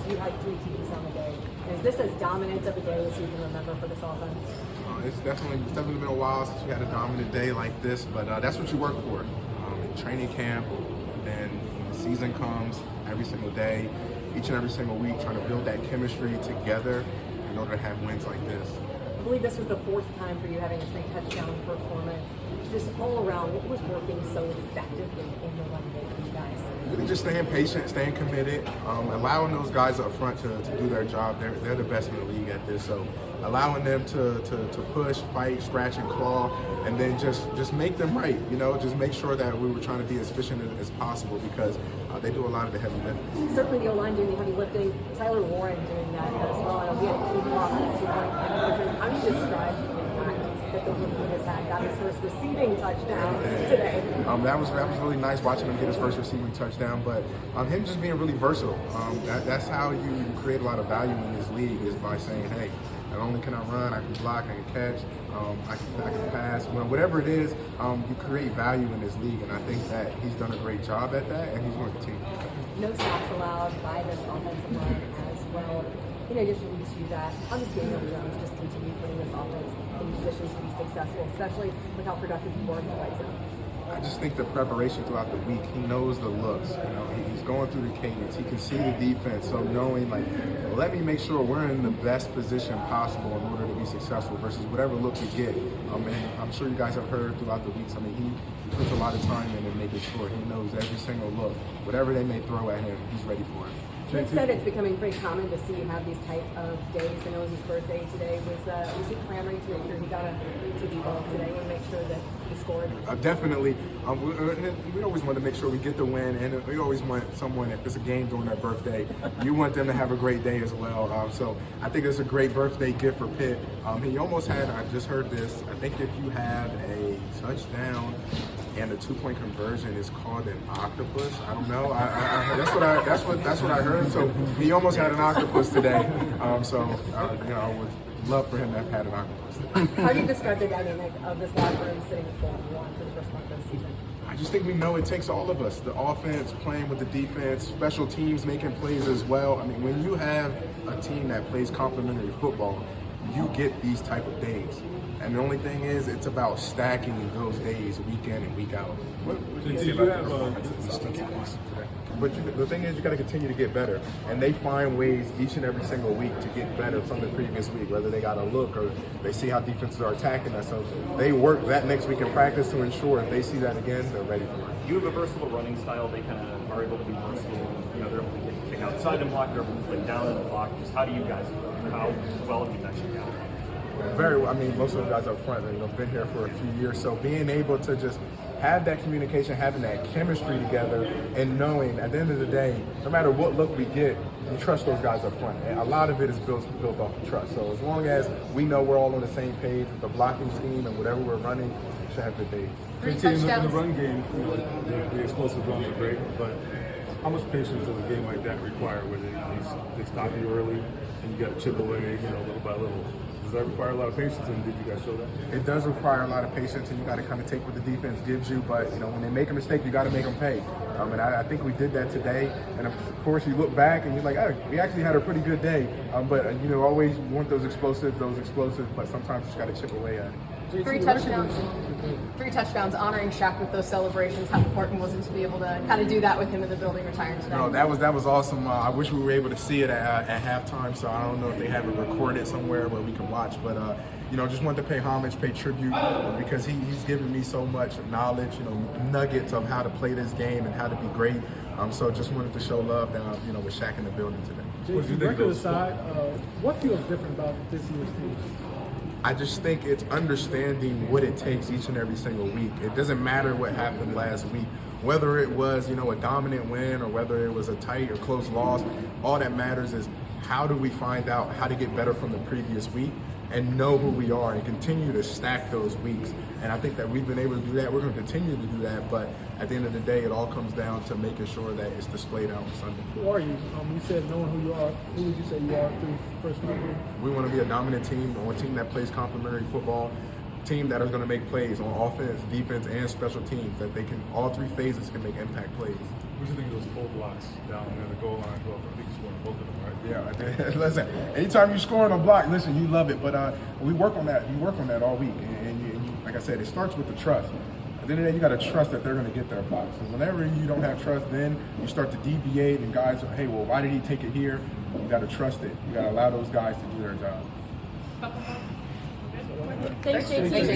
you had 3 TDs on the day. Is this as dominant of a day as you can remember for this offense? It's definitely been a while since you had a dominant day like this, but that's what you work for. In training camp, and then when the season comes, every single day, each and every single week, trying to build that chemistry together in order to have wins like this. I believe this was the 4th time for you having a 3-touchdown performance. Just all around, what was working so effectively in the run game for you guys? Really just staying patient, staying committed, allowing those guys up front to do their job. They're the best in the league at this, so allowing them to push, fight, scratch, and claw, and then just make them right. Just make sure that we were trying to be as efficient as possible because they do a lot of the heavy lifting. Certainly the O-line doing the heavy lifting, Tyler Warren doing that as well. I know we had a key block at 2 point. How do you describe the impact that the rookie has had? Got his first receiving touchdown today. That was really nice watching him get his first receiving touchdown, but him just being really versatile. That's how you create a lot of value in this league, is by saying, hey, not only can I run, I can block, I can catch, I can pass. Whatever it is, you create value in this league, and I think that he's done a great job at that, and he's going to continue. No sacks allowed by this offensive line as well. In addition to that, how does Daniel Jones just continue putting this offense in positions to be successful, especially with how productive you were in the red zone? I just think the preparation throughout the week, he knows the looks. He's going through the cadence. He can see the defense. So knowing, let me make sure we're in the best position possible in order to be successful versus whatever look we get. And I'm sure you guys have heard throughout the weeks. He puts a lot of time in making sure he knows every single look. Whatever they may throw at him, he's ready for it. Nick said it's becoming pretty common to see you have these type of days. I know it was his birthday today. Was he clamoring to make sure he got a TV ball today and make sure that he scored? Definitely. We always want to make sure we get the win, and we always want someone, if it's a game during their birthday, you want them to have a great day as well. So I think it's a great birthday gift for Pitt. He almost had, I just heard this, I think if you have a touchdown and a 2-point conversion is called an octopus. I don't know. That's what I heard. So he almost had an octopus today. I would love for him to have had an octopus today. How do you describe the dynamic of this locker room sitting at 4-1 for the first month of the season? I just think we know it takes all of us. The offense playing with the defense, special teams making plays as well. When you have a team that plays complementary football, you get these type of days. And the only thing is, it's about stacking those days week in and week out. But the thing is, you got to continue to get better. And they find ways each and every single week to get better from the previous week, whether they got a look or they see how defenses are attacking us. So they work that next week in practice to ensure if they see that again, they're ready for it. You have a versatile running style. They kind of are able to be versatile. They're able to kick outside and block. They're able to play down and block. Just how do you guys, how well have you guys together? Very well. Most of the guys up front have been here for a few years, so being able to just have that communication, having that chemistry together, and knowing at the end of the day, no matter what look we get, we trust those guys up front. And a lot of it is built off of trust. So as long as we know we're all on the same page with the blocking scheme and whatever we're running, we should have good days. 3 In touchdowns. the run game, the explosive runs are great, but how much patience does a game like that require, where they stop you early and you got to chip away, little by little? Does that require a lot of patience, and did you guys show that? It does require a lot of patience, and you got to kind of take what the defense gives you. But when they make a mistake, you got to make them pay. And I think we did that today. And of course, you look back and you're like, oh, we actually had a pretty good day. But always want those explosive. But sometimes you just got to chip away at it. 3 touchdowns. 3 touchdowns, honoring Shaq with those celebrations. How important was it to be able to kind of do that with him in the building retiring today? No, that was awesome. I wish we were able to see it at halftime. So I don't know if they have it recorded somewhere where we can watch. But just wanted to pay homage, pay tribute, because he's given me so much knowledge, nuggets of how to play this game and how to be great. So just wanted to show love down, with Shaq in the building today. JC, record aside, what feels different about this year's team? I just think it's understanding what it takes each and every single week. It doesn't matter what happened last week, whether it was, a dominant win or whether it was a tight or close loss. All that matters is how do we find out how to get better from the previous week and know who we are and continue to stack those weeks. And I think that we've been able to do that. We're going to continue to do that. But at the end of the day, it all comes down to making sure that it's displayed out on Sunday. Who are you? You said knowing who you are. Who would you say you are through first week? We want to be a dominant team, or a team that plays complementary football, team that is going to make plays on offense, defense, and special teams, that they can, all 3 phases can make impact plays. What do you think of those full blocks down near the goal line? Well, I think you scored both of them, right? Yeah, listen. Anytime you score on a block, listen, you love it. But we work on that. You work on that all week, and you, like I said, it starts with the trust. At the end of the day, you got to trust that they're going to get their blocks. And whenever you don't have trust, then you start to deviate, and guys are, hey, well, why did he take it here? You got to trust it. You got to allow those guys to do their job. Thanks, JT.